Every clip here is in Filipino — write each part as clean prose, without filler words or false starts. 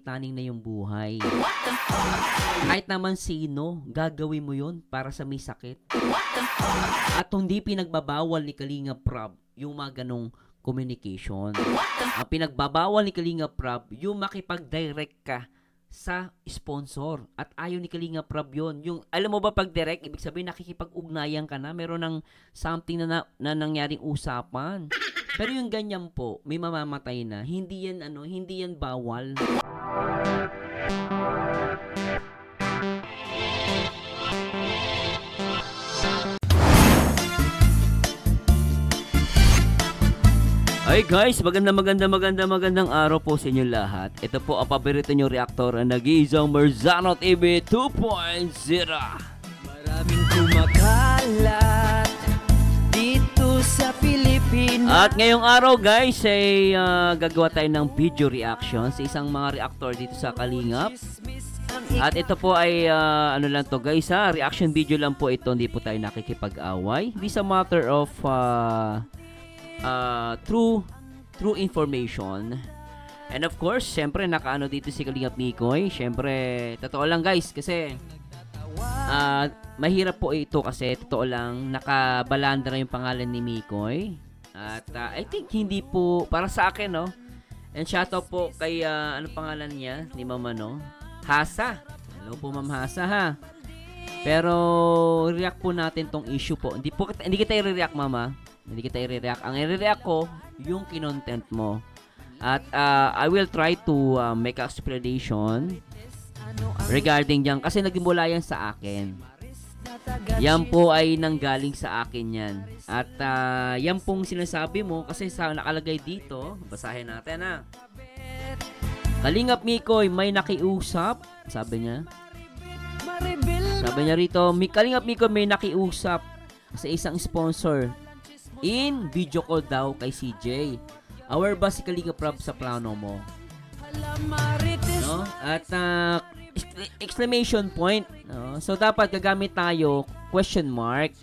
taning na yung buhay. Kahit naman sino, gagawin mo yun para sa may sakit. At hindi pinagbabawal ni Kalinga Prab yung mga ganong communication. Ang pinagbabawal ni Kalinga Prab yung makipag-direct ka sa sponsor. At ayaw ni Kalinga Prab yun. Yung, alam mo ba pag direct, ibig sabihin nakikipag-ugnayan ka na, meron ng something na nangyaring usapan. Pero yung ganyan po, may mamamatay na, hindi yan bawal. Hi guys, magandang araw po sa inyo lahat. Ito po ang paborito nyo reaktor na nag-iisang Marzano TV 2.0. Maraming kumakalat dito sa Pilipinas. At ngayong araw guys ay gagawa tayo ng video reaction sa isang mga reactor dito sa Kalingap. At ito po ay ano lang to guys reaction video lang po ito, hindi po tayo nakikipag-away. This is a matter of true information. And of course, syempre nakaano dito si Kalingap Mikoy. Syempre, totoo lang guys kasi mahirap po ito kasi totoo lang nakabalandra yung pangalan ni Mikoy. At I think hindi po para sa akin, no. And shoutout po kay ano pangalan niya ni Mama, no? Hasa. Hello po Ma'am Hasa ha. Pero react po natin tong issue po. Hindi kita i-react Mama. Hindi kita i-react. Ang i-react ko, yung kinontent mo. At I will try to make explanation regarding yan. Kasi nagmula yan sa akin. Yan po ay nanggaling sa akin yan. At yan pong sinasabi mo, kasi sa nakalagay dito, basahin natin ha. Kalingap Mikoy, may nakiusap. Sabi niya. Sabi niya rito, Kalingap Mikoy may nakiusap sa isang sponsor. In video call daw kay CJ. Aware ba si Kalinga Prab sa plano mo? No? At exclamation point. No? So dapat gagamit tayo question mark.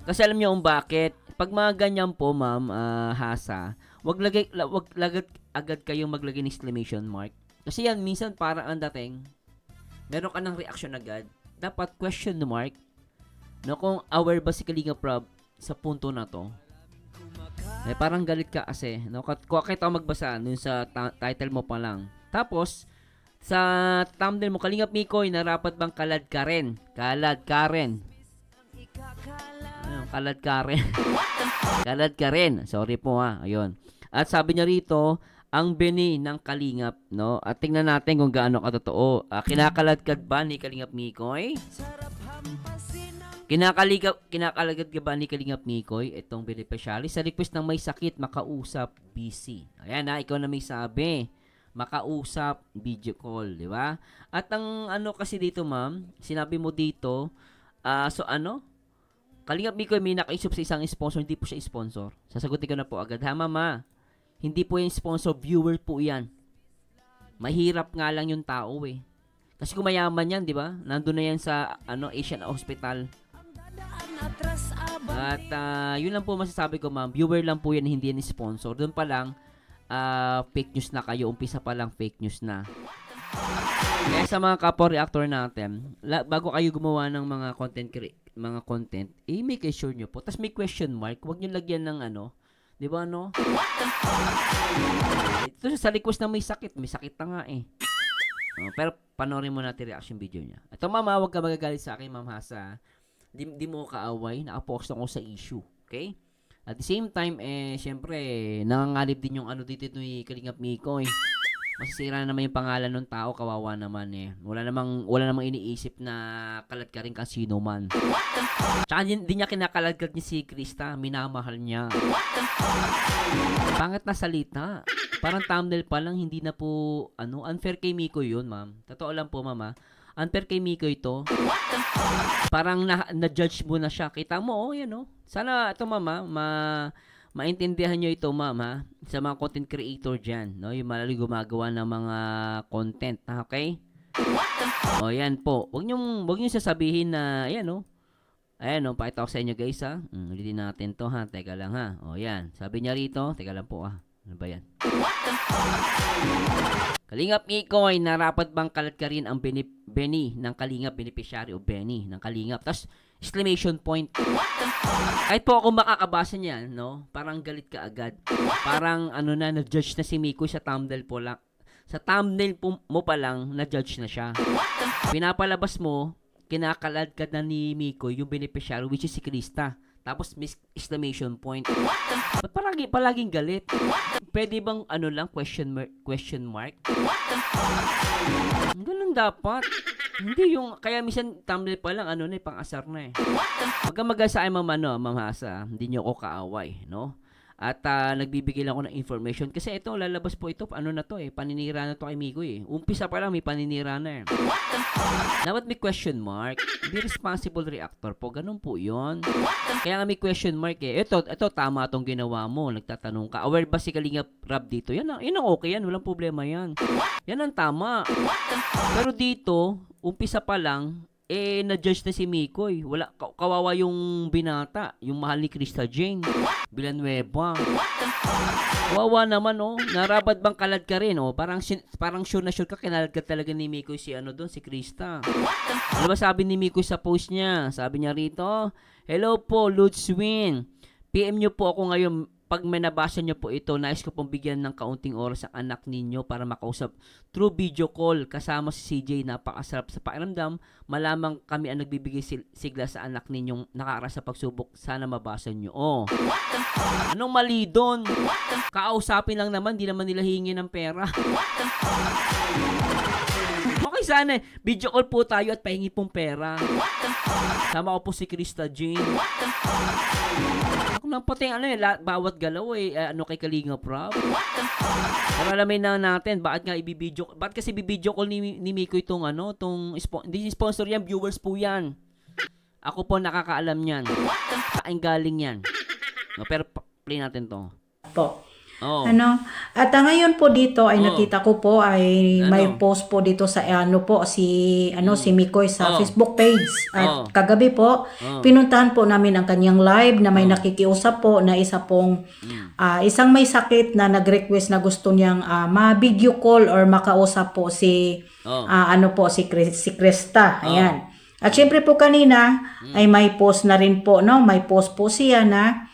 Kasi alam niyo kung bakit. Pag mga ganyan po ma'am Hasa, wag agad kayong maglagay ng exclamation mark. Kasi yan minsan parang ang dating meron ka ng reaction agad. Dapat question mark. No, kung aware ba si Kalinga Prab sa punto na to. Eh, parang galit ka kasi, no? Kahit ako magbasa dun sa title mo pa lang. Tapos, sa thumbnail mo, Kalingap Mikoy, narapat bang kalad ka rin? Kalad ka rin. Ayun, kalad ka rin. Kalad ka rin. Sorry po ha. Ayun. At sabi niya rito, ang bini ng Kalingap, no? At tingnan natin kung gaano katotoo. Kinakalagkad ba ni Kalingap Mikoy? Kinakalagad ka ba ni Kalingap Mikoy itong beneficiary sa request ng may sakit makausap busy? Ayan ha, ikaw na may sabi. Makausap video call, di ba? At ang ano kasi dito ma'am, sinabi mo dito, so ano? Kalingap Mikoy may nakaisip sa isang sponsor, hindi po siya sponsor. Sasagutin ko na po agad ha mama. Hindi po yung sponsor, viewer po yan. Mahirap nga lang yung tao eh. Kasi kung mayaman yan, di ba? Nandun na yan sa Asian Hospital. At yun lang po masasabi ko ma'am, viewer lang po yan, hindi yan sponsor. Doon pa lang fake news na kayo, umpisa pa lang fake news na. Kaya sa mga kapwa reactor natin, bago kayo gumawa ng mga content, make sure nyo po. Tapos may question mark, huwag nyo lagyan ng di ba no? Ito sa request na may sakit na nga eh. Pero panoorin mo natin reaction video niya. Ito mama, huwag ka magagalit sa akin ma'am Hasa. Di mo kaaway, nakapost ako sa issue. Okay? At the same time, syempre, nangangalib din yung dito ni Kalingap Mikoy. Masisira naman yung pangalan ng tao, kawawa naman eh. Wala namang iniisip na kalat ka rin kang sino man. Tsaka di niya kinakaladkad niya si Krista, minamahal niya. Pangit na salita. Parang thumbnail pa lang, hindi na po, unfair kay Mikoy yun, ma'am. Totoo lang po, mama. Unfair kay Mikoy ito. Parang na-judge mo na siya. Kita mo, yan Sana ito, mama, maintindihan nyo ito, mama, sa mga content creator dyan, no? Yung malalig gumagawa ng mga content, okay? O, yan po. Huwag nyo sasabihin na, ayan, pakita ko sa inyo, guys, ha? Ulitin natin to, ha? Teka lang, ha? O, yan. Sabi niya rito, teka lang po, ha? Ano ba yan? Kalingap Mikoy, narapat bang kalat ka rin ang Beni ng Kalingap, beneficiary o Beni ng Kalingap? Tapos, exclamation point. Kahit po ako makakabasa niyan, no? Parang galit ka agad. Parang ano na, na-judge na si Mikoy sa thumbnail po lang. Sa thumbnail mo pa lang, na-judge na siya. Pinapalabas mo, kinakalad ka na ni Mikoy yung beneficiary, which is si Krista. Tapos, exclamation point. Ba't palaging galit? Pwede bang ano lang, question mark? Ganun dapat. Hindi yung, kaya minsan thumbnail pa lang, ano na pang-asar na eh. Pagka mag-asa ay mamasa, hindi nyo ako kaaway, no? At nagbibigay lang ako ng information. Kasi ito, lalabas po ito, ano na to eh, paninira na to kay Mikoy eh. Umpisa pa lang, may paninira na eh. Dapat may question mark. Be responsible reactor po, ganun po yun. Kaya nga may question mark eh. Ito tama tong ginawa mo. Nagtatanong ka, aware ba si Kalingap Rab dito? Yan ang okay yan, walang problema yan. Yan ang tama. Pero dito, umpisa pa lang, na-judge na si Mikoy. Wala, kawawa yung binata, yung mahal ni Krista Jane Villanueva. Kawawa naman, oh. Narapat bang kalad ka rin, oh. Parang sure na sure ka, kinalad ka talaga ni Mikoy si si Krista. Ano ba sabi ni Mikoy sa post niya? Sabi niya rito, hello po, Lutzwin. PM nyo po ako ngayon. Pag may nabasa nyo po ito, nais ko pong bigyan ng kaunting oras ang anak ninyo para makausap through video call kasama si CJ. Napakasarap sa pakiramdam. Malamang kami ang nagbibigay sigla sa anak ninyong nakakaras sa pagsubok. Sana mabasa nyo. Oh. Anong mali doon? Kausapin lang naman, di naman nila hihingi ng pera. Okay, sana video call po tayo at pahingi pong pera. Sama ko po si Krista Jane. Ako nang puting bawat galaw kay Kalingap Rab. Pero alamin na natin, bakit kasi bibidyo call ni Miko itong hindi sponsor yan, viewers po yan. Ako po nakakaalam yan. Saan galing yan. No, pero play natin to. Po. Oh. At ngayon po dito ay nakita ko po ay may post po dito sa si Mikoy sa Facebook page. At kagabi po pinuntahan po namin ang kanyang live na may nakikiusap po na isa pong isang may sakit na nag-request na gusto niyang ma-video call or makausap po si Krista. Ayan. At syempre po kanina ay may post na rin po, no? May post po siya na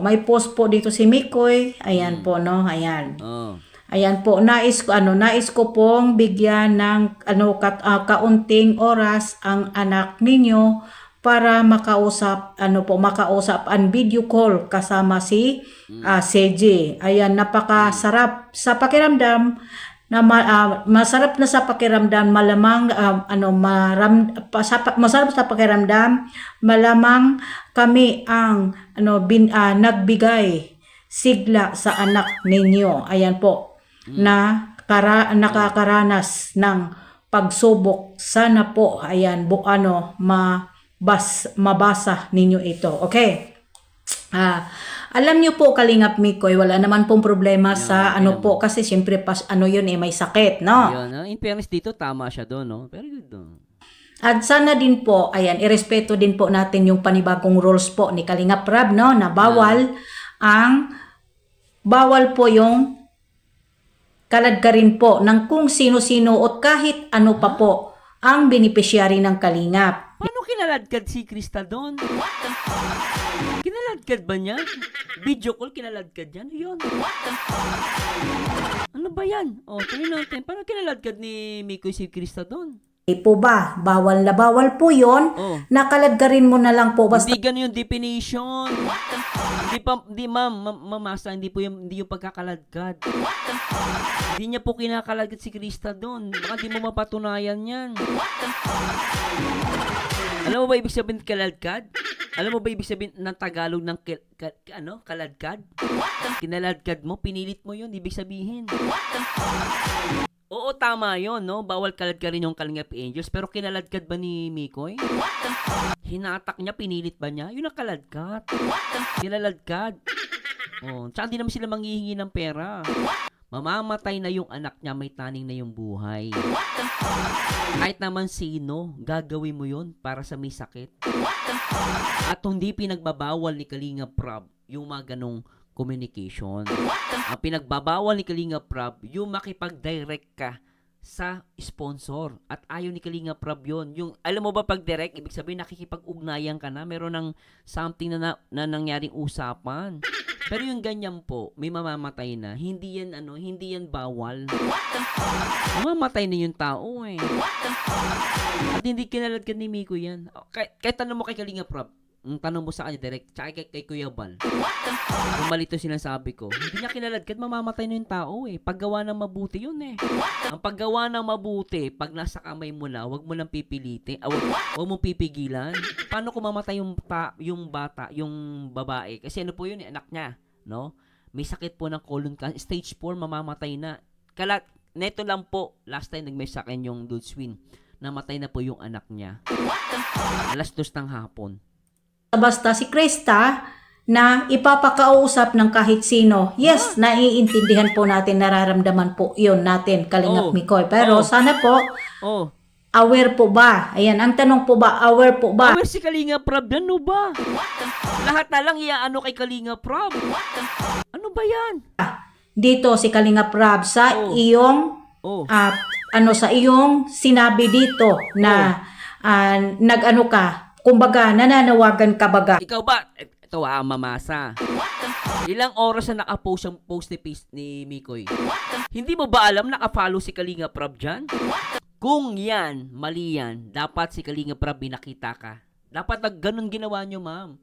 may post po dito si Mikoy. Ayan po, no? Ayan. Ayan po, nais ko pong bigyan ng kaunting oras ang anak ninyo para makausap ang video call kasama si CJ. Ayan, napakasarap sa pakiramdam na masarap na sa pakiramdam, malamang masarap sa pakiramdam, malamang kami ang nagbigay sigla sa anak ninyo. Ayan po, na nakakaranas ng pagsubok. Sana po ayan mabasa ninyo ito. Okay. Alam niyo po, Kalingap Mikoy, wala naman pong problema sa po, kasi siyempre may sakit, no? Yun, in fairness dito, tama siya doon, no? Very good doon. At sana din po, ayan, irespeto din po natin yung panibagong rules po ni Kalingap Rab, no? Na bawal po yung kalad ka rin po ng kung sino-sino at kahit ano pa po ang beneficiary ng Kalingap. Paano kinaladkad si Krista doon? Kinaladkad ba niya? Video call, kinaladkad niya? Ano yun? Ano ba yan? Tingnan natin. Paano kinaladkad ni Mikoy si Krista doon? Po ba? Bawal na bawal po yun. Nakaladkarin mo na lang po. Basta hindi ganun yung definition. Hindi mamasa, hindi yung pagkakaladkad. Hindi niya po kinakaladkad si Krista doon. Baka di mo mapatunayan yan. Alam mo ba ibig sabihin kaladkad? Alam mo ba ibig sabihin ng Tagalog ng kaladkad? Kinaladkad mo, pinilit mo yun, ibig sabihin. Oo, tama yun, no? Bawal kaladkad rin yung Kalingap Angels, pero kinaladkad ba ni Mikoy? Hinatak niya, pinilit ba niya? Yun ang kaladkad. Kinaladkad. Tsaka hindi naman sila manghihingi ng pera. Mamamatay na yung anak niya, may taning na yung buhay. Kahit naman sino, gagawin mo yun para sa may sakit. At hindi pinagbabawal ni Kalingap Rab yung mga ganong communication. Ang pinagbabawal ni Kalinga Prab, yung makipag-direct ka sa sponsor. At ayaw ni Kalinga Prab yun. Yung, alam mo ba pag direct, ibig sabihin nakikipag-ugnayan ka na, meron ng something na nangyaring usapan. Pero yung ganyan po, may mamamatay na. Hindi yan bawal. Mamamatay na yung tao eh. At hindi kinaladkad ni Miko yan. Kahit tanong mo kay Kalinga Prab, tanong mo sa kanya direct, tsaka kay Kuya Bal. Kung malito sinasabi ko, hindi niya kinaladkad, mamamatay na yung tao eh. Paggawa ng mabuti yun eh. Ang paggawa ng mabuti, pag nasa kamay mo na, wag mo lang pipilitin, wag mo pipigilan. Paano kung mamatay yung bata, yung babae? Kasi ano po yun, anak niya, no? May sakit po ng colon cancer, stage 4, mamamatay na. Neto lang po, last time nagmay sa akin yung Dude Swin, namatay na po yung anak niya. Alas 2 ng hapon. Basta si Krista na ipapakausap ng kahit sino. Yes, naiintindihan po natin, nararamdaman po yun natin, Kalingap Mikoy. Pero sana po, aware po ba? Ayan, ang tanong po ba, aware po ba? Aware si Kalinga Prab, ano ba? Lahat na lang iaano kay Kalinga Prab. Ano ba yan? Dito si Kalinga Prab sa iyong, sa iyong sinabi dito na nag-ano ka, kumbaga, nananawagan ka baga. Ikaw ba? Ito mamasa. Ilang oras na nakapost yung post ni Mikoy? Hindi mo ba alam nakafollow si Kalinga Prab dyan? Kung yan, mali yan, dapat si Kalinga Prab binakita ka. Dapat ganun ginawa nyo, ma'am.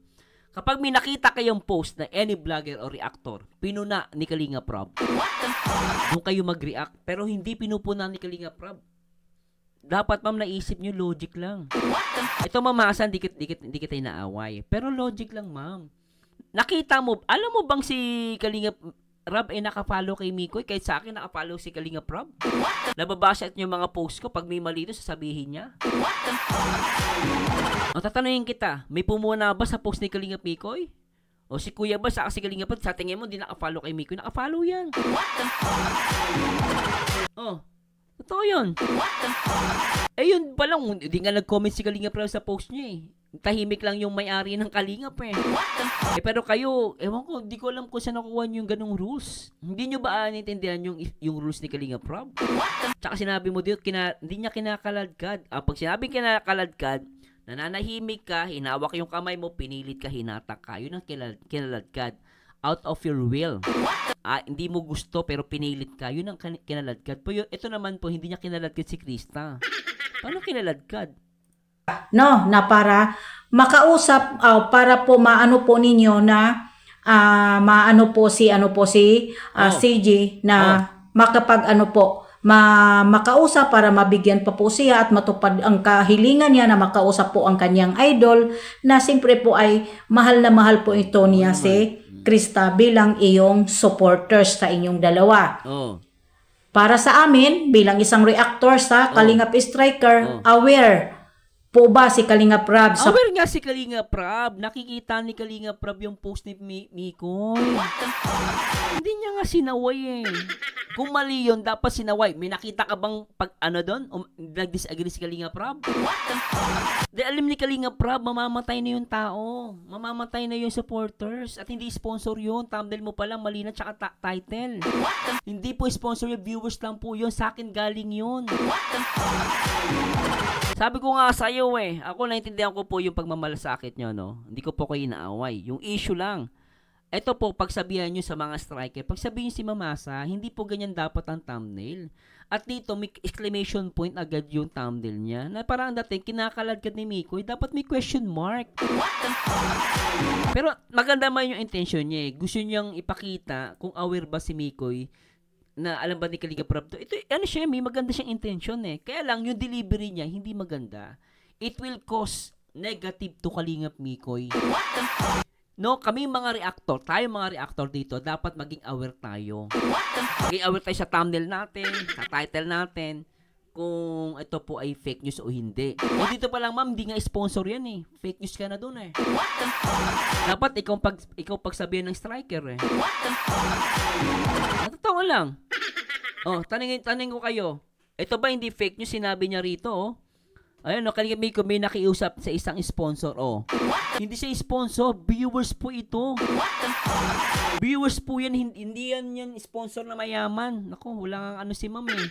Kapag may nakita kayong post na any vlogger o reactor, pinuna ni Kalinga Prab, doon kayo mag-react. Pero hindi pinupuna ni Kalinga Prab. Dapat, ma'am, naisip nyo, logic lang. Ito, mamasa, hindi kita inaaway. Pero logic lang, ma'am. Nakita mo, alam mo bang si Kalinga Prab ay nakafollow kay Mikoy? Kahit sa akin, nakafollow si Kalinga Prab. Nababasa niyo yung mga post ko. Pag may mali ito, sasabihin niya. O, tatanungin kita, may pumuna ba sa post ni Kalinga Mikoy? O si Kuya ba sa si Kalinga Prab? Sa tingin mo, di nakafollow kay Mikoy. Nakafollow yan. Oh, totoo yun. Eh yun pa lang, hindi nga nag-comment si Kalinga Prab sa post niya eh. Tahimik lang yung may-ari ng Kalingap eh. Pero kayo, ewan ko, hindi ko alam kung saan nakuha nyo yung ganong rules. Hindi nyo ba naintindihan yung rules ni Kalinga Prab? Tsaka sinabi mo dito, hindi niya kinakaladkad. Pag sinabi kinakaladkad, nananahimik ka, hinawak yung kamay mo, pinilit ka, hinatak ka. Yun ang kinaladkad. Out of your will. Hindi mo gusto pero pinilit ka. Yun ang kinaladkad. Ito naman po, hindi niya kinaladkad si Krista. Paano kinaladkad? No, na para makausap, para po maano po ninyo na maano po si CJ na makapag makausap para mabigyan pa po siya at matupad ang kahilingan niya na makausap po ang kanyang idol na siyempre po ay mahal na mahal po ito niya si Krista bilang iyong supporters sa inyong dalawa. Para sa amin, bilang isang reactor sa Kalingap Striker, aware po ba si Kalinga Prab? Aware nga si Kalinga Prab. Nakikita ni Kalinga Prab yung post ni Mikoy. Hindi niya nga sinaway eh. Kung mali yun, dapat sinaway. May nakita ka bang doon? Nag-disagree si Kalinga Prab? Alam ni Kalinga Prab, mamamatay na yung tao. Mamamatay na yung supporters. At hindi sponsor yun. Thumbnail mo pa lang, mali na, tsaka title. Hindi po sponsor yung viewers lang po yun. Sa akin galing yun. Sabi ko nga sa'yo eh, ako naintindihan ko po yung pagmamalasakit nyo, no? Hindi ko po kayo inaaway. Yung issue lang. Ito po, pagsabihan nyo sa mga striker, pagsabihin si Mamasa, hindi po ganyan dapat ang thumbnail. At dito, may exclamation point agad yung thumbnail niya. Na parang dating, kinakaladkad ni Mikoy, dapat may question mark. Pero maganda man yung intention niya eh. Gusto niyang ipakita kung aware ba si Mikoy na alam ba ni Kalinga Prab to? Ito, siya, may maganda siyang intention eh. Kaya lang, yung delivery niya, hindi maganda. It will cause negative to Kalinga Mikoy. No, kami mga reactor, tayo mga reactor dito, dapat maging aware tayo. Maging aware tayo sa thumbnail natin, sa title natin, kung ito po ay fake news o hindi. Eh dito pa lang, ma'am, hindi nga sponsor yan eh. Fake news ka na dun eh. Dapat ikaw pagsabihan ng striker eh. Totoo lang. Taning ko kayo. Ito ba hindi fake news? Sinabi niya rito, Ayun, no, Kalinga Miko, may nakiusap sa isang sponsor, oh. Hindi siya sponsor, viewers po ito. Viewers po yan, hindi yan sponsor na mayaman. Naku, wala kang ano si ma'am eh.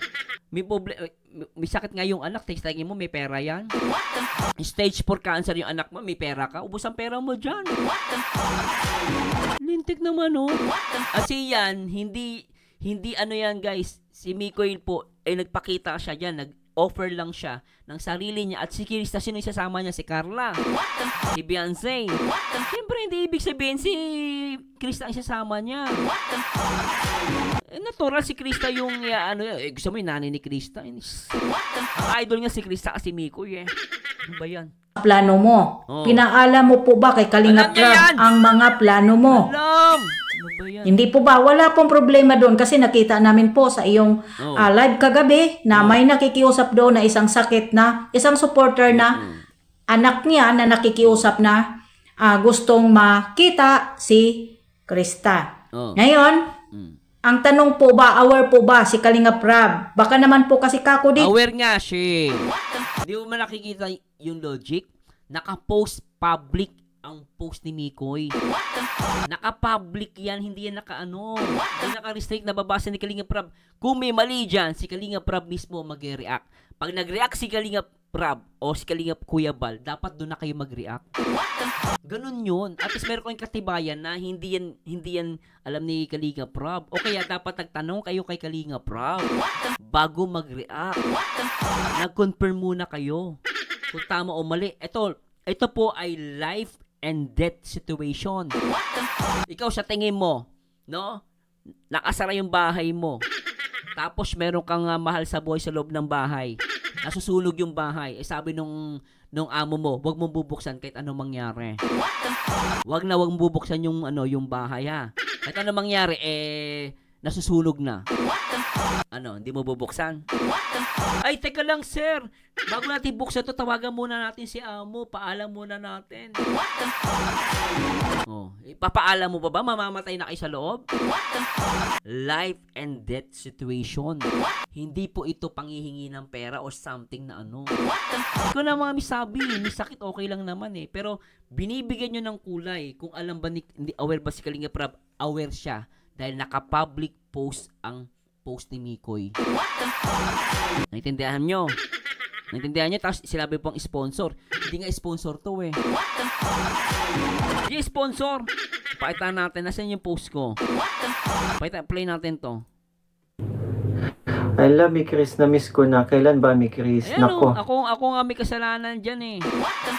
May sakit nga yung anak, tingin mo may pera yan. Stage 4 cancer yung anak mo, may pera ka, ubos ang pera mo dyan. Lintik naman, oh. Kasi yan, hindi ano yan guys, si Mikoy po, nagpakita siya dyan, nag-offer lang siya ng sarili niya. At si Krista, sino yung sasama niya? Si Carla, si Beyonce. Siyempre, hindi ibig sabihin si Krista ang sasama niya. Natural si Krista yung, gusto mo yung nanay ni Krista. Ang idol niya si Krista kasi Mikoy eh. Ano ba yan? Plano mo. Oh. Pinaalam mo po ba kay Kalinga Prab ang mga plano mo? Alam! Ano ba yan? Hindi po ba? Wala pong problema doon kasi nakita namin po sa iyong live kagabi na may nakikiusap doon na isang isang supporter na anak niya na nakikiusap na gustong makita si Krista. Ngayon, ang tanong po ba, aware po ba si Kalinga Prab? Baka naman po kasi kako dito. Aware nga siya. Hindi mo man nakikita yung logic. Naka-post public ang post ni Mikoy. Naka-public yan, hindi yan hindi naka-restrict, nababasa ni Kalinga Prab. Kung may mali dyan, si Kalinga Prab mismo mag-react. Pag nag-react si Kalinga Prab o si Kalinga Kuya Bal, dapat doon na kayo mag-react. Ganun yun. At least meron kayong katibayan na hindi yan alam ni Kalinga Prab. O kaya dapat nagtanong kayo kay Kalinga Prab bago mag-react. Nag-confirm muna kayo kung tama o mali. Ito po ay life and death situation. Ikaw sa tingin mo, no? Nakasara yung bahay mo. Tapos meron kang mahal sa buhay sa loob ng bahay. Nasusunog yung bahay. Sabi nung amo mo, wag mong bubuksan kahit anong mangyari. Wag mong bubuksan yung bahay ha. Kahit anong mangyari, nasusunog na. Hindi mo bubuksan? Ay, teka lang sir. Bago natin buksan to, tawagan muna natin si amo. Paalam muna natin. Ipapaalam mo ba? Mamamatay na kayo sa loob? Life and death situation. Hindi po ito panghihingi ng pera or something na Ikaw na mga misabi, may sakit okay lang naman eh. Pero binibigyan nyo ng kulay. Kung alam ba hindi aware ba si Kalinga Prab? Aware siya. Dahil naka-public post ang post ni Mikoy. Naintindihan nyo? Tapos sinabi pong sponsor. Hindi nga sponsor to eh. Hindi sponsor. Pakita natin. Nasaan yung post ko? Play natin to. I love you, Chris. Na-miss ko na. Kailan ba, mi Chris? Ayan, Nako. Ako nga may kasalanan dyan eh.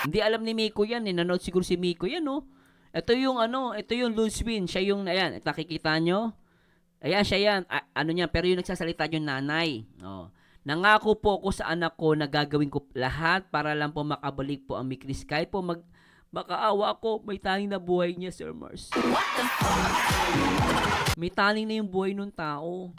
Hindi alam ni Miko yan eh. Nanood siguro si Miko yan oh. Ito yung Luzwin. Siya yung, ayan, nakikita nyo? Ayan, siya yan. Pero yung nagsasalita yung nanay. Nangako po ako sa anak ko na gagawin ko lahat para lang po makabalik po ang Mikris. Kahit po makaawa ako, may taning na buhay niya, Sir Mars. May taning na yung buhay ng tao.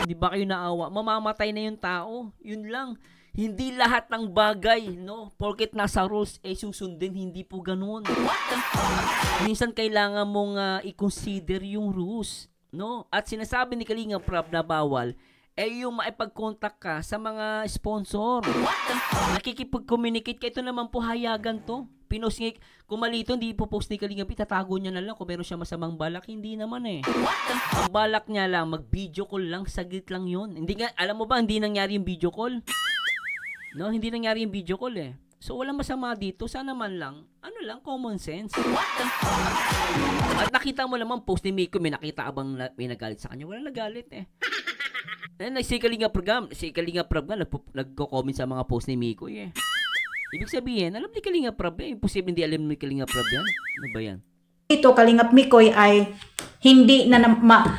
Hindi ba kayo naawa? Mamamatay na yung tao. Yun lang. Hindi lahat ng bagay, no? Porket nasa rules, susundin. Hindi po ganun. Minsan kailangan mong i-consider yung rules, no? At sinasabi ni Kalinga Prab na bawal, yung maipag-contact ka sa mga sponsor. Nakikipag-communicate ka. Ito naman po hayagan to. Pinost nga, kung malito, hindi po post ni Kalinga, itatago niya na lang kung meron siya masamang balak. Hindi naman eh. Ang balak niya lang, mag-video call lang, saglit lang yun. Hindi nga, alam mo ba, hindi nangyari yung video call? No, hindi nangyari yung video call eh. So, walang masama dito. Sana man lang, common sense. At nakita mo naman, post ni Miko, may nakita abang may nagalit sa kanya. Wala nagalit eh. Si Kalinga Prab nga, nagko-comment sa mga post ni Miko eh. Ibig sabihin, alam ni Kalinga Prab eh. Imposible hindi alam ni Kalinga Prab yan. Ano ba yan? Ito, Kalingap Mikoy ay hindi na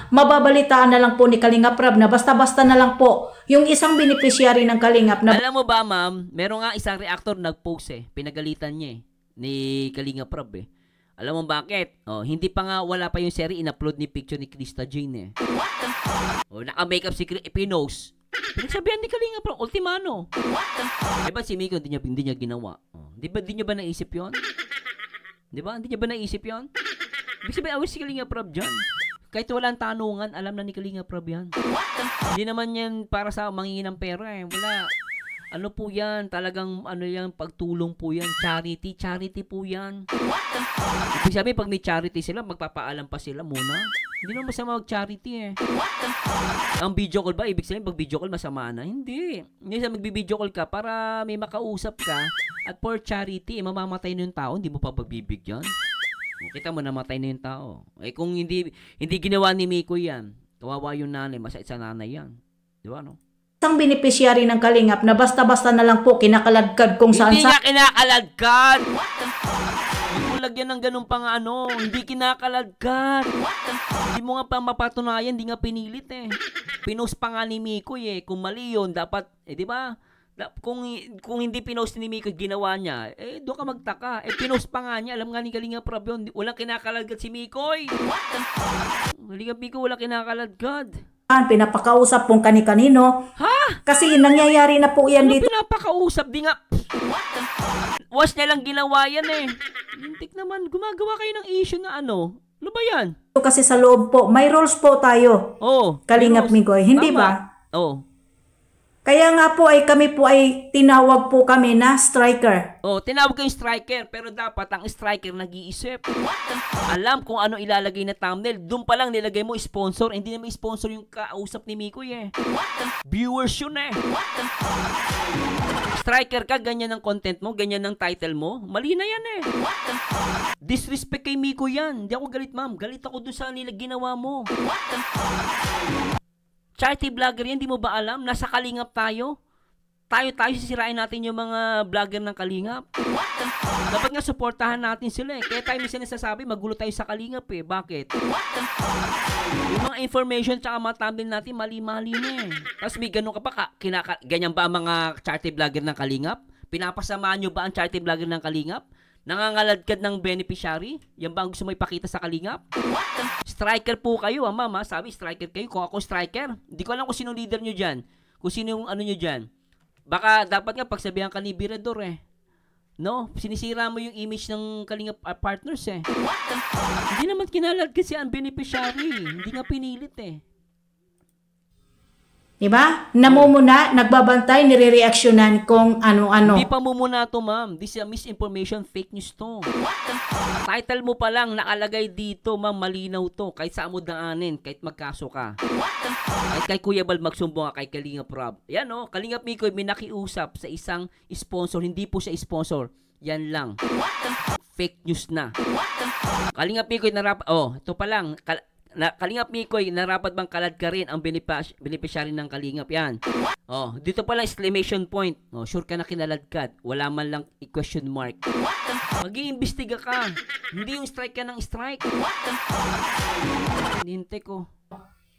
mababalitaan na lang po ni Kalinga Prab na basta-basta na lang po yung isang beneficiary ng Kalingap na... Alam mo ba ma'am, meron nga isang reactor nag-post eh. Pinagalitan niya eh. Ni Kalinga Prab eh. Alam mo bakit? Hindi pa nga, wala pa yung serie, in-upload ni picture ni Krista Jane eh. Naka-makeup si Pinos. Pinagsabihan ni Kalinga Prab, ultimano. Diba si Miko, hindi niya ginawa. Diba, hindi niya ba naisip yun? Diba, hindi niya ba naisip yun? Ibig sabihin, awis si Kalinga Prab dyan. Kahit walang tanungan, alam na ni Kalinga Prab yan. Hindi naman yan para sa mangingin ng pera eh. Wala. Ano po yan? Talagang ano yan, pagtulong po yan. Charity po yan. Ibig sabihin, pag may charity sila, magpapaalam pa sila muna. Hindi naman masama mag-charity eh. Ang video call ba? Ibig sabihin, pag video call, masama na? Hindi. Hindi sa magbi-video call ka para may makausap ka at for charity, mamamatay na yung tao, hindi mo pa pagbibigyan. Kita mo, namatay na yung tao. Eh kung hindi ginawa ni Miko yan, kawawa yung nanay, masakit sa nanay yan. Di ba, no? Isang beneficiary ng Kalingap na basta-basta na lang po kinakaladkad kung saan Hindi nga kinakaladkad! Hindi mo lagyan ng ganun pang ano, hindi kinakaladkad. Hindi mo nga pa mapatunayan, hindi nga pinilit eh. Pinost pa nga ni Miko eh. Kung mali yun, dapat, di ba? Kung hindi pinost ni Miko, ginawa niya, doon ka magtaka. Pinost pa nga niya, alam nga ni Kalinga Prab yun, walang kinakaladkad si Miko eh. Kalinga Miko, walang kinakaladkad. pinapakausap pong kani-kanino. Ha? Kasi nangyayari na po yan dito. Pinapakausap, di nga. Was niya lang ginawa yan eh. Lintik naman, gumagawa kayo ng issue na ano. Ano ba yan? Kasi sa loob po, may rules po tayo. Oh. Kalingap Mikoy, hindi Tama. ba? Oh. Kaya nga po ay kami po ay tinawag po kami na striker. Oh, tinawag ko yung striker, pero dapat ang striker nag-iisip. Alam kung ano ilalagay na thumbnail. Doon pa lang nilagay mo sponsor. Hindi naman sponsor yung kausap ni Mikoy eh. Viewers yun eh. Striker ka, ganyan ang content mo, ganyan ang title mo. Mali na yan eh. Disrespect kay Mikoy yan. Hindi ako galit, ma'am. Galit ako dun sa nila ginawa mo. Charity vlogger yan, di mo ba alam? Nasa Kalingap tayo. Tayo sisirain natin yung mga vlogger ng Kalingap. Dapat nga supportahan natin sila eh. Kaya tayo minsan nasasabi, magulo tayo sa Kalingap eh. Bakit? Yung mga information tsaka mga thumbnail natin, mali-mali na eh. Tapos may ganun ka pa, ganyan ba ang mga charity vlogger ng Kalingap? Pinapasamaan nyo ba ang charity vlogger ng Kalingap? Nangangaladkad ng beneficiary? Yan ba ang gusto mo ipakita sa Kalingap? Striker po kayo, mama. Sabi, striker kayo. Kung ako striker, hindi ko alam kung sino leader nyo dyan. Kung sino yung ano nyo dyan. Baka dapat nga pagsabihan ka ni Birador eh. No? Sinisira mo yung image ng Kalingap partners eh. Hindi naman kinaladkad siya ang beneficiary. Hindi nga pinilit eh. Diba? Namumuna, nagbabantay, nire-reactionan kung ano-ano. Hindi pa mumuna to, ma'am. This is a misinformation, fake news to. Title mo pa lang, nakalagay dito, ma'am, malinaw to. Kahit saan mo daanin, kahit magkaso ka. Kahit kay Kuya Bal magsumbong ka kay Kalinga Prab. Yan o, Kalingap Mikoy, may nakiusap sa isang sponsor. Hindi po siya sponsor. Yan lang. Fake news na. Kalingap Mikoy, ito pa lang. Kalingap Mikoy, narapat bang kalad ka rin ang beneficiary ng Kalingap? Yan. Oh, dito pala exclamation point. Oh, sure ka na kinaladkad. Wala man lang question mark. Mag-iimbestiga ka. Hindi yung strike ka ng strike. Hininte ko.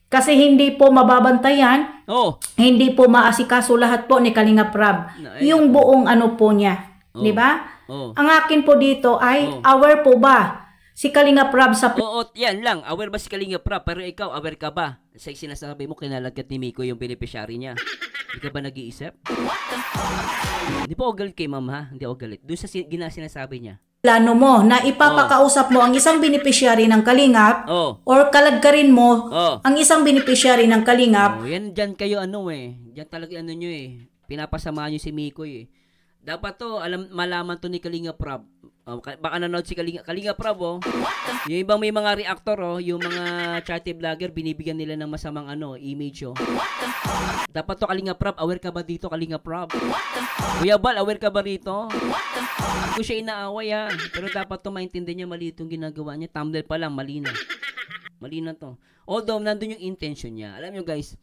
Kasi hindi po mababantayan. Oh. Hindi po maasikaso lahat po ni Kalinga Prab. Yung buong ano po niya. Oh. Di ba? Oh. Ang akin po dito ay aware po ba si Kalinga Prab sa... Oo, yan lang. Aware ba si Kalinga Prab? Pero ikaw, aware ka ba? Sa sinasabi mo, kinaladkad ni Miko yung beneficiary niya. Hindi ka ba nag-iisip? Hindi po ako galit kay ma'am ha? Hindi ako galit. Doon sa sinasabi niya. Plano mo na ipapakausap mo ang isang beneficiary ng Kalingap or kaladkarin mo ang isang beneficiary ng Kalingap. Yan dyan kayo ano eh. Dyan talaga ano nyo eh. Pinapasama nyo si Miko eh. Dapat to, malaman to ni Kalinga Prab. Baka nanood si Kalinga Prab Yung ibang may mga reactor yung mga charity vlogger, binibigyan nila ng masamang image Dapat to Kalinga Prab, aware ka ba dito Kalinga Prab? Kuya Bal, aware ka ba rito? Hindi ko siya inaaway pero dapat to maintindihan niya mali itong ginagawa niya. Thumbnail pa lang, mali na. Mali na to. Although, nandun yung intention niya. Alam nyo guys,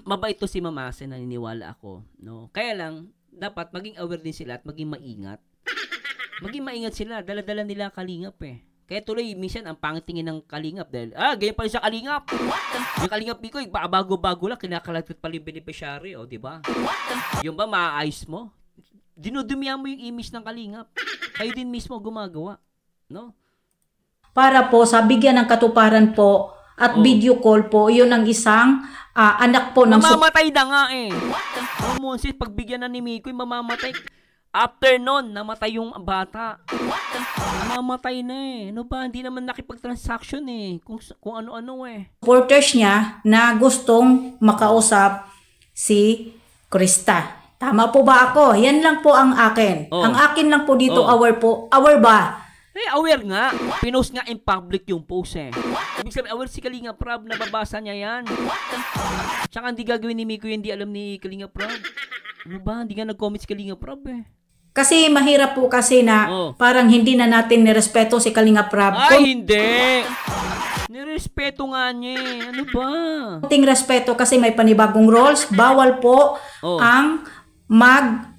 mabait to si Mama Sen, naniniwala ako. No? Kaya lang, dapat maging aware din sila at maging maingat. Maging maingat sila. Dala-dala nila Kalingap eh. Kaya tuloy, minsan ang pangit tingin ng Kalingap dahil, ganyan pala sa Kalingap. Yung Kalingap Mikoy, bago-bago lang, kinakaladkad pala yung beneficiary, diba? Yung ba, maayos mo? Dinudumihan mo yung image ng Kalingap. Kayo din mismo gumagawa. No? Para po sa bigyan ng katuparan po at video call po, yun ang isang anak po ng... Mamamatay na nga eh. Monsis, pagbigyan na ni Mikoy, mamamatay. After nun, namatay yung bata. Mamamatay na eh. Ano ba? Hindi naman nakipag-transaction eh. Kung ano-ano eh. Supporters niya na gustong makausap si Krista. Tama po ba ako? Yan lang po ang akin. Oh. Ang akin lang po dito, Oh. aware po. Aware ba? Aware nga. Pinost nga in public yung post eh. Ibig sabihin, aware si Kalinga Prab, nababasa niya yan. Tsaka hindi gagawin ni Miko yung hindi alam ni Kalinga Prab. Ano ba? Hindi nga nag-comment si Kalinga Prab eh. Kasi mahirap po kasi na parang hindi na natin nirespeto si Kalinga Prab. Ay, hindi! Nirespeto nga niya eh. Ano ba? Konting respeto kasi may panibagong rules. Bawal po ang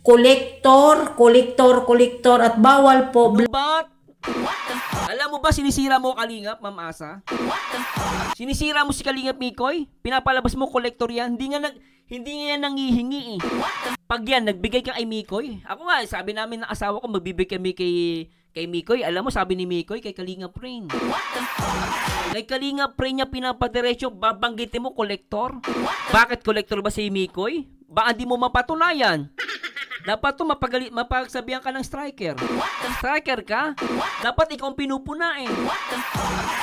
kolektor at bawal po Ano ba? Alam mo ba sinisira mo Kalingap, Ma'am Asa? Sinisira mo si Kalingap Mikoy? Pinapalabas mo kolektor yan? Hindi nga yan nangihingi eh. Pag yan, nagbigay ka kay Mikoy. Ako nga, sabi namin ng asawa ko, magbibigay kami kay Mikoy. Alam mo, sabi ni Mikoy, kay Kalingap Rain. Kay Kalingap Rain niya pinapadiretso, babanggitin mo kolektor? Bakit kolektor ba si Mikoy? Baka di mo mapatunayan. Dapat to mapagsabihan ka ng striker. Striker ka? Dapat ikaw ang pinupuna eh.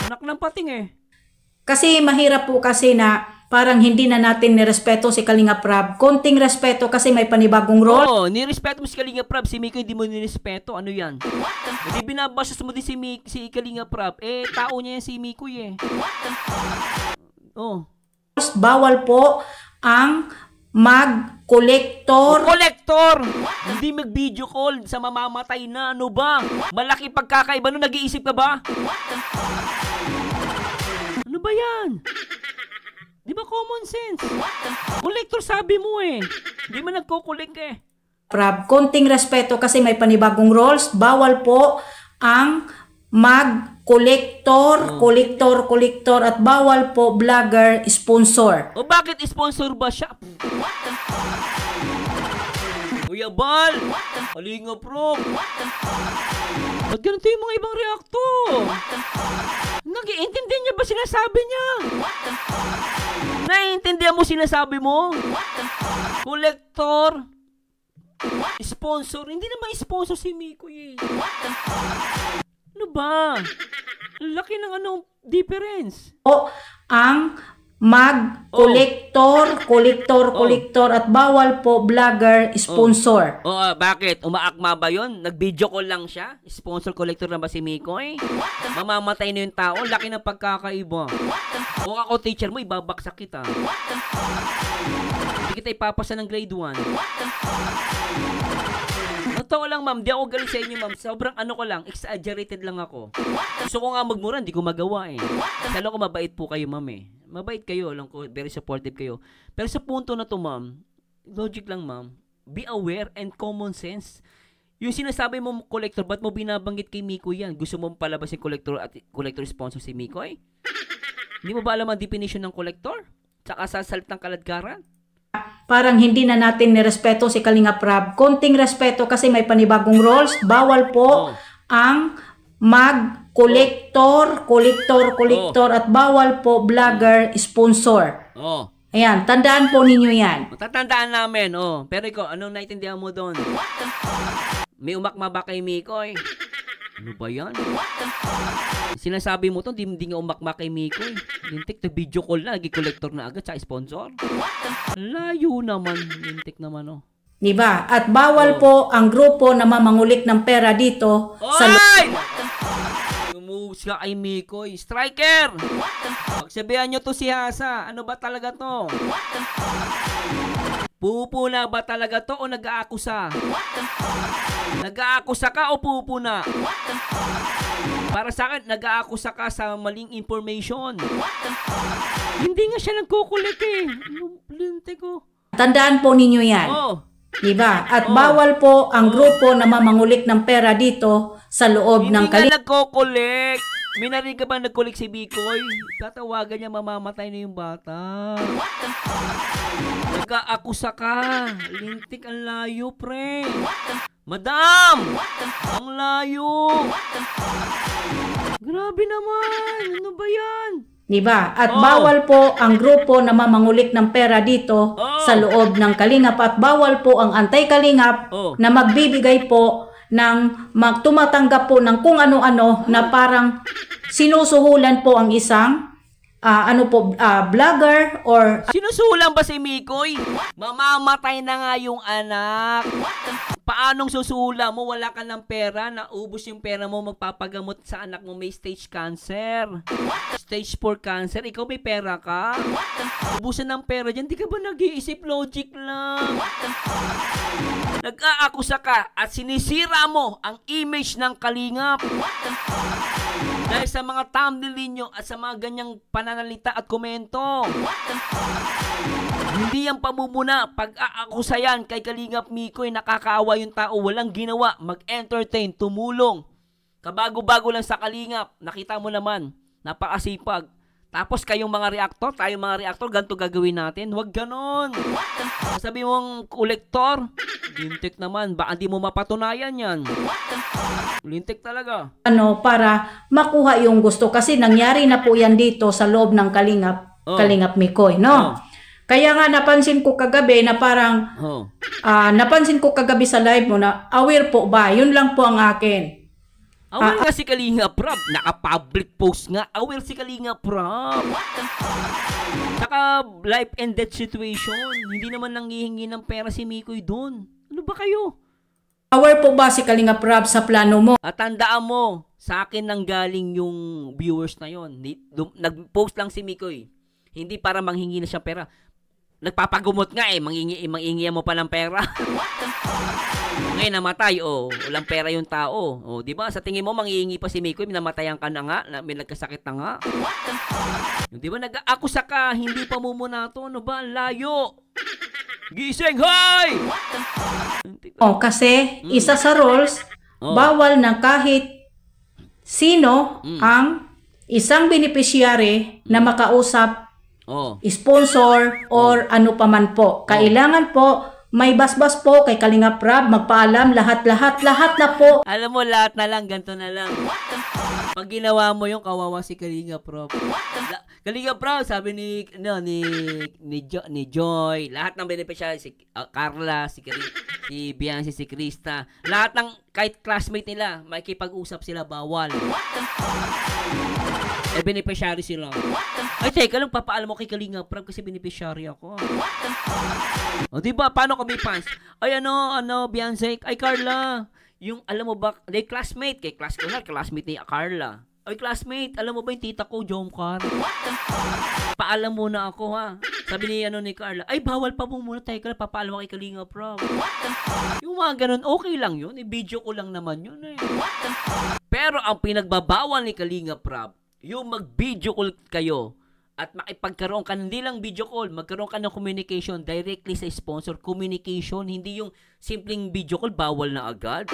Anak ng pating eh. Kasi mahirap po kasi na parang hindi na natin nirespeto si Kalinga Prab. Konting respeto kasi may panibagong role. Oo, nirespeto mo si Kalinga Prab. Si Miko hindi mo nirespeto. Ano yan? Hindi binabastos mo din si Kalinga Prab. Eh, tao niya yan si Miko eh. Oh. Bawal po ang mag-kolektor. Kolektor! Hindi mag-video call sa mamamatay na. Ano ba? Malaki pagkakaiba nun. Nag-iisip ka ba? Ano ba yan? Di ba common sense? Kolektor sabi mo eh. Hindi mo nagko-collect eh. Prab, konting respeto kasi may panibagong rules. Bawal po ang mag-kolektor at bawal po vlogger, sponsor. O bakit sponsor ba siya? Kuya Bal! Kalinga Prab! Ba't ganito yung mga ibang reactor? Nag-iintindihan niya ba sinasabi niya? Naiintindihan mo sinasabi mo? Kolektor, sponsor, hindi naman sponsor si Miko eh. Ano ba? Laki ng anong difference. O ang mag-kolektor at bawal po vlogger, sponsor. Bakit? Umaakma ba yun? Nag-video call lang siya? Sponsor collector na ba si Miko eh? Mamamatay na yung tao? Laki ng pagkakaiba. Kung ako teacher mo, ibabaksak kita. Hindi kita ipapasa ng grade 1. Totoo lang ma'am, di ako galing sa inyo ma'am. Sobrang ano ko lang, exaggerated lang ako. Gusto ko nga magmura, hindi ko magawa eh. Kala ko mabait po kayo ma'am eh. Mabait kayo, alam ko, very supportive kayo. Pero sa punto na to ma'am, logic lang ma'am. Be aware and common sense. Yung sinasabi mo collector, ba't mo binabanggit kay Miko yan? Gusto mo palabas yung collector at collector sponsor si Miko eh? Hindi mo ba alam ang definition ng collector? Tsaka sa salitang kaladkaran? Parang hindi na natin nirespeto si Kalinga Prab. Konting respeto kasi may panibagong rules. Bawal po ang mag-kolektor at bawal po vlogger, sponsor. Ayan, tandaan po ninyo yan. Tatandaan namin, Pero ikaw, anong naiintindihan mo doon? May umakma ba kay Miko eh? Ano ba yan? Sinasabi mo to, hindi nga umakma kay Miko eh. Lintik, video call na, nag-collector na agad sa sponsor. Layo naman, lintik naman Diba? At bawal po ang grupo na mamangulik ng pera dito sa Umuhus ka kay Miko eh. Striker! Pagsabihan nyo to si Hasa, ano ba talaga to? Pupuna ba talaga to o nag-aakusa? Nag-aakusa ka o pupuna? Para sa akin, nag-aakusa ka sa maling information. Hindi nga siya nagkukulit eh. Lintik ko. Tandaan po ninyo yan. Diba? At bawal po ang grupo na mamangulik ng pera dito sa loob ng Hindi nga nagkukulik. May narinig ka ba nagkulik si Bikoy? Tatawagan niya, mamamatay na yung bata. Nag-aakusa ka. Lintik, ang layo, pre. Madam! Ang layo! Grabe naman! Ano ba yan? Diba? At bawal po ang grupo na mamangulik ng pera dito sa loob ng Kalingap at bawal po ang anti-Kalingap na magbibigay po ng tumatanggap po ng kung ano-ano na parang sinusuhulan po ang isang vlogger or Sinusulang ba si Mikoy? Mamamatay na nga yung anak. Paanong susula mo? Wala ka ng pera. Naubos yung pera mo magpapagamot sa anak mo may stage cancer. Stage 4 cancer. Ikaw may pera ka? Ubusan ng pera dyan. Di ka ba nag-iisip? Logic lang. Nag-aakusa ka at sinisira mo ang image ng Kalingap. Dahil sa mga thumbnail ninyo at sa mga ganyang pananalita at komento. Hindi yan pamumuna. Pag-aakusa yan kay Kalingap Mikoy, nakakaawa yung tao, walang ginawa, mag-entertain, tumulong. Kabago-bago lang sa Kalingap, nakita mo naman, napakasipag. Tapos kayong mga reactor, tayong mga reactor, ganito gagawin natin. Huwag ganon. Sabi mong kolektor, lintik naman, baka di mo mapatunayan yan. Lintik talaga. Para makuha yung gusto. Kasi nangyari na po yan dito sa loob ng Kalingap Mikoy, no? Kaya nga napansin ko kagabi na parang, napansin ko kagabi sa live mo na, aware po ba? Yun lang po ang akin. Aware nga si Kalingap Rob. Naka-public post nga. Aware si Kalingap Rob. Saka life and death situation. Hindi naman nanghihingi ng pera si Mikoy doon. Ano ba kayo? Aware po ba si Kalingap Rob sa plano mo? At tandaan mo, sa akin nang galing yung viewers na yon. Nag-post lang si Mikoy. Hindi para manghingi na siya pera. Nagpapagumot nga mangingi mo pa ng pera. Ngayon namatay, walang pera yung tao. Di ba? Sa tingin mo manghihingi pa si Mikoy, namatayan ka na nga, may nagkasakit na nga. Di ba? Nag-aakusa ka, hindi pa mumuna to. Ano ba? Layo. Gising, hoy! Kasi isa sa rules, bawal na kahit sino ang isang beneficiary na makausap sponsor or ano pa man po. Kailangan po may basbas po kay Kalingap Rob, magpaalam lahat na po. Alam mo, lahat na lang, ganito na lang. Pag ginawa mo yung kawawa si Kalingap Rob. Kalingap Rob, sabi ni Joy, lahat ng beneficiary, si Carla, si Bianci, si Krista, lahat ng kahit classmate nila, makikipag-usap sila, bawal. Beneficiary sila. Ay, teka lang, papaalam mo kay Kalingap Rob kasi beneficiary ako. Diba? Paano kami fans? Ay, Bianci, ay, Carla. Yung, alam mo ba, classmate, classmate ni Carla. Ay, classmate, alam mo ba yung tita ko, Jomcar? Paalam muna ako, ha? Sabi ni Carla, ay, bawal pa mo muna, teka lang, papaalam mo kay Kalingap Rob. Yung mga ganun, okay lang yun. I-video ko lang naman yun, eh. Pero ang pinagbabawal ni Kalingap Rob, yung mag-video call kayo at makipagkaroon ka, hindi lang video call, magkaroon ka ng communication directly sa sponsor. Communication, hindi yung simpleng video call, bawal na agad.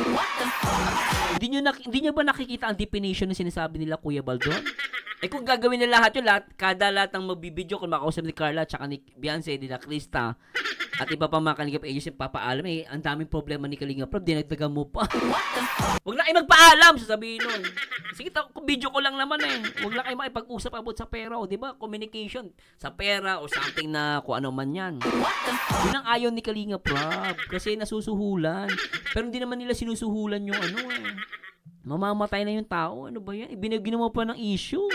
Hindi nyo ba nakikita ang definition na sinasabi nila, Kuya Baldon? Kung gagawin nila lahat yun, kada lahat ng magbibideo call, makausap ni Carla, tsaka ni Beyonce, ni Krista, at iba pa mga Kalingap agency, papaalam, ang daming problema ni Kalingap Rob, dinagdagan mo pa. Huwag na kayo magpaalam, sasabihin nun. Sige, video ko lang naman Huwag na kayo makipag-usap about sa pera, o diba? Communication sa pera o something na kung ano man yan. Yun ang ayaw ni Kalingap Rob, kasi nasusuhulan. Pero hindi naman nila sinusuhulan yung mamamatay na yung tao. Ano ba yan? Ibinigyan mo pa ng issue.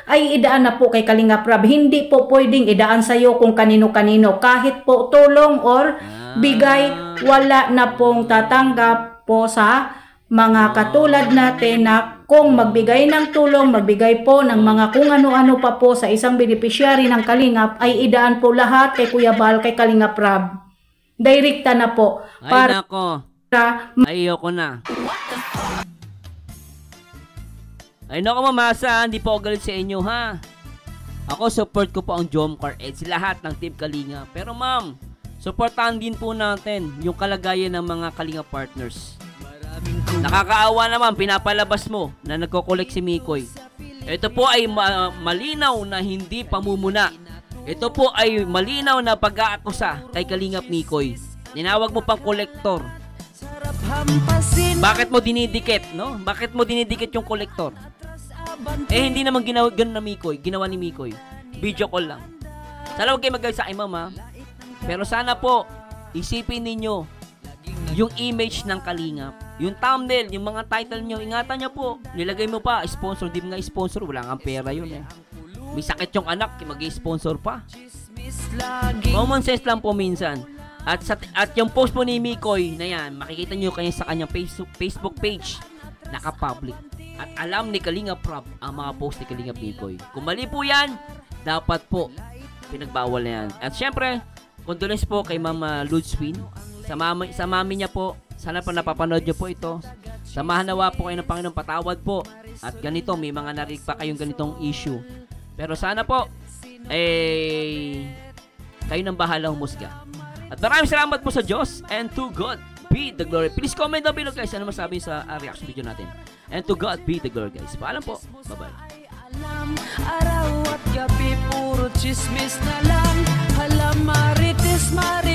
Ay idaan na po kay Kalingap Rob. Hindi po pwedeng idaan sa'yo kung kanino-kanino. Kahit po tulong or bigay, wala na pong tatanggap po sa mga katulad natin na kung magbigay ng tulong, magbigay po ng mga kung ano-ano pa po sa isang beneficiary ng Kalingap, ay idaan po lahat kay Kuya Bal, kay Kalingap Rob. Direkta na po. Ay nako. Ayoko na. Ay nako, mamasa, hindi po ako galit sa inyo, ha? Ako, support ko po ang Jomcar Edge, lahat ng Team Kalingap. Pero ma'am, supportahan din po natin yung kalagayan ng mga Kalingap partners. Nakakaawa naman, pinapalabas mo na nagko-collect si Mikoy. Ito po ay malinaw na hindi pamumuna. Ito po ay malinaw na pag-aakusa kay Kalingap Mikoy. Ninawag mo pang kolektor. Bakit mo dinidikit, no? Bakit mo dinidikit yung kolektor? Hindi naman ginawa ganun na Mikoy. Ginawa ni Mikoy. Video call lang. Sana huwag kayo mag-gawin sa akin, mama. Pero sana po, isipin ninyo yung image ng Kalingap. Yung thumbnail, yung mga title nyo, ingatan nyo po. Nilagay mo pa, sponsor, di mo nga sponsor, wala nga pera yun May sakit yung anak, mag-sponsor pa. Chismis laging Common sense lang po minsan. At yung post po ni Mikoy na yan, makikita nyo kanya sa kanyang Facebook page, naka-public. At alam ni Kalinga Prab ang mga post ni Kalinga Mikoy. Kung mali po yan, dapat po pinagbawal na yan. At syempre, condolence po kay Mama Ludswin. Sa mami niya po, sana po napapanood nyo po ito. Samahan nawa po kayo ng Panginoon, patawad po. At ganito, may mga narinig pa kayong ganitong issue. Pero sana po, kayo nang bahala humusga. At maraming salamat po sa Diyos, and to God be the glory. Please comment down below guys, ano masabi sa reaction video natin. And to God be the glory guys. Paalam po. Bye-bye. alam, araw at gabi puro chismis na lang. Hala marites, marites